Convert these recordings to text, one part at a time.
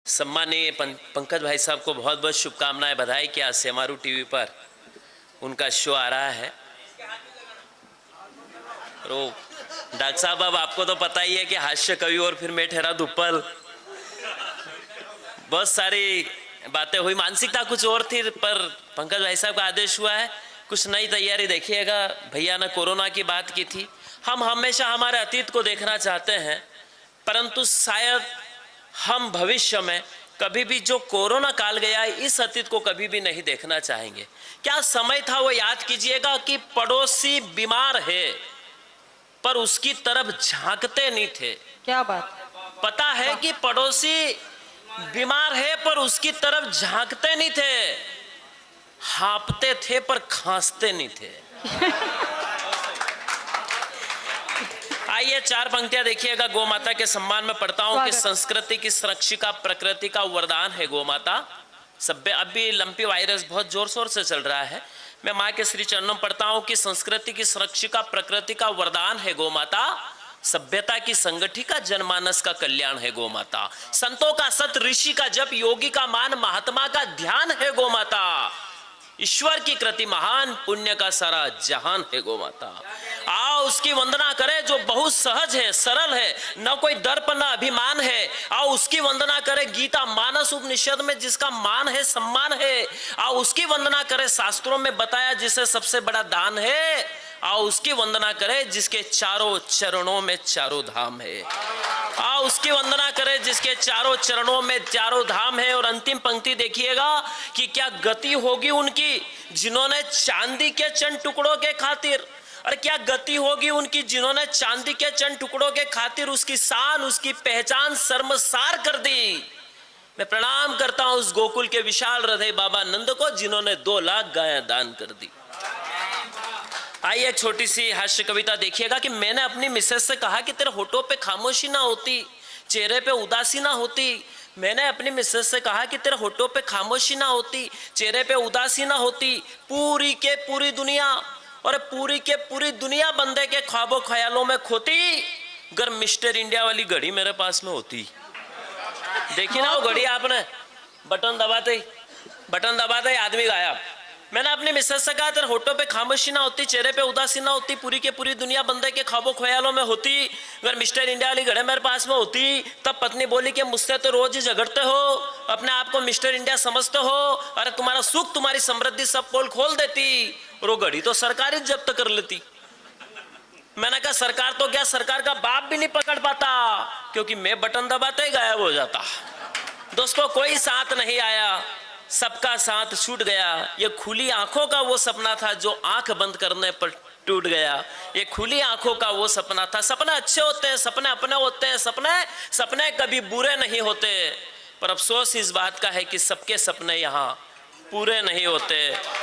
सम्मानीय पंकज भाई साहब को बहुत बहुत शुभकामनाएं, बधाई कि आज सेमारू टीवी पर उनका शो आ रहा है। तो डॉक्टर साहब, अब आपको तो पता ही है कि हास्य कवि और फिर मैं ठहरा दुप्पल, बहुत सारी बातें हुई, मानसिकता कुछ और थी, पर पंकज भाई साहब का आदेश हुआ है कुछ नई तैयारी। देखिएगा, भैया ने कोरोना की बात की थी। हम हमेशा हमारे अतीत को देखना चाहते हैं, परंतु शायद हम भविष्य में कभी भी जो कोरोना काल गया है, इस अतीत को कभी भी नहीं देखना चाहेंगे। क्या समय था वो याद कीजिएगा कि पड़ोसी बीमार है पर उसकी तरफ झांकते नहीं थे। क्या बात, पता है कि पड़ोसी बीमार है पर उसकी तरफ झांकते नहीं थे, हाँपते थे पर खांसते नहीं थे। आइए चार पंक्तियां देखिएगा, गौ माता के सम्मान में पढ़ता हूं कि संस्कृति की संरक्षिका प्रकृति का वरदान है गौ माता। सभ्य अभी लंपी वायरस बहुत जोर शोर से चल रहा है। मैं माँ के श्री चरणों में पढ़ता हूं कि संस्कृति की संरक्षिका प्रकृति का वरदान है गौ माता, सभ्यता की संगठिका जनमानस का कल्याण है गौ माता, संतों का सत ऋषि का जप योगी का मान महात्मा का ध्यान है गौ माता, ईश्वर की कृति महान पुण्य का सारा जहान है गौ माता। आओ उसकी वंदना करें जो बहुत सहज है, सरल है, न कोई दर्प न अभिमान है। आओ उसकी वंदना करें गीता मानस उपनिषद में जिसका मान है सम्मान है। आओ उसकी वंदना करें शास्त्रों में बताया जिसे सबसे बड़ा दान है। आओ उसकी वंदना करें जिसके चारों चरणों में चारों धाम है। आओ उसकी वंदना करें जिसके चारों चरणों में चारों धाम है। और अंतिम पंक्ति देखिएगा कि क्या गति होगी उनकी जिन्होंने चांदी के चंद टुकड़ों के खातिर, और क्या गति होगी उनकी जिन्होंने चांदी के चंद टुकड़ों के खातिर उसकी शान उसकी पहचान शर्मसार कर दी। मैं प्रणाम करता हूं उस गोकुल के विशाल हृदय बाबा नंद को जिन्होंने 2 लाख गायें दान कर दी। आइए एक छोटी सी हास्य कविता देखिएगा कि मैंने अपनी मिसेस से कहा कि तेरे होठों पे खामोशी ना होती, चेहरे पे उदासी ना होती। मैंने अपनी मिसेस से कहा कि तेरे होठों पे खामोशी ना होती, चेहरे पे उदासी ना होती। पूरी के पूरी दुनिया और पूरी के पूरी दुनिया बंदे के ख्वाबों ख्यालों में खोती, अगर मिस्टर इंडिया वाली घड़ी मेरे पास में होती। देखी ना वो घड़ी, आपने बटन दबाते आदमी गायब। मैंने अपनी मिसेस से कहा तेरे होठों पे खामोशी ना होती, चेहरे पे उदासी ना होती, पूरी के पूरी दुनिया बंदे के ख्वाबों ख्यालों में होती, अगर मिस्टर इंडिया वाली घड़ी मेरे पास में होती। तब पत्नी बोली कि मुझसे तो रोज ही झगड़ते हो, अपने आप को मिस्टर इंडिया समझते हो, अरे तुम्हारा सुख तुम्हारी समृद्धि सब पोल खोल देती और वो घड़ी तो सरकार ही जब्त कर लेती। मैंने कहा सरकार तो क्या, सरकार का बाप भी नहीं पकड़ पाता, क्योंकि मैं बटन दबाते ही गायब हो जाता। दोस्तों कोई साथ नहीं आया, सबका साथ छूट गया। ये खुली आंखों का वो सपना था जो आंख बंद करने पर टूट गया। ये खुली आंखों का वो सपना था। सपने अच्छे होते हैं, सपने अपने होते हैं, सपने कभी बुरे नहीं होते, पर अफसोस इस बात का है कि सबके सपने यहाँ पूरे नहीं होते।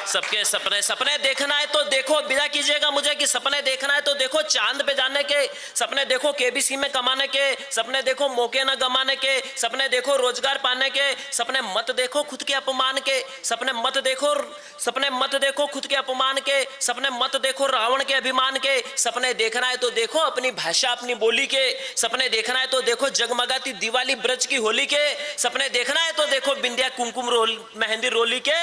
सबके सपने देखना है तो देखो, विदा कीजिएगा मुझे कि सपने देखना है तो देखो चांद पे जाने के सपने, देखो केबीसी में कमाने के सपने, देखो मौके न गंवाने के सपने, देखो रोजगार पाने के सपने, मत देखो खुद के अपमान के सपने, मत देखो खुद के अपमान के सपने, मत देखो रावण के अभिमान के सपने। देखना है तो देखो अपनी भाषा अपनी बोली के सपने, देखना है तो देखो जगमगाती दिवाली ब्रज की होली के सपने, देखना है तो देखो बिंदिया कुमकुम मेहंदी रोली के,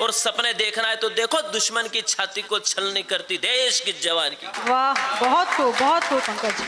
और सपने देखना है तो देखो दुश्मन की छाती को छलनी करती देश की जवान की। वाह, बहुत खूब पंकज जी।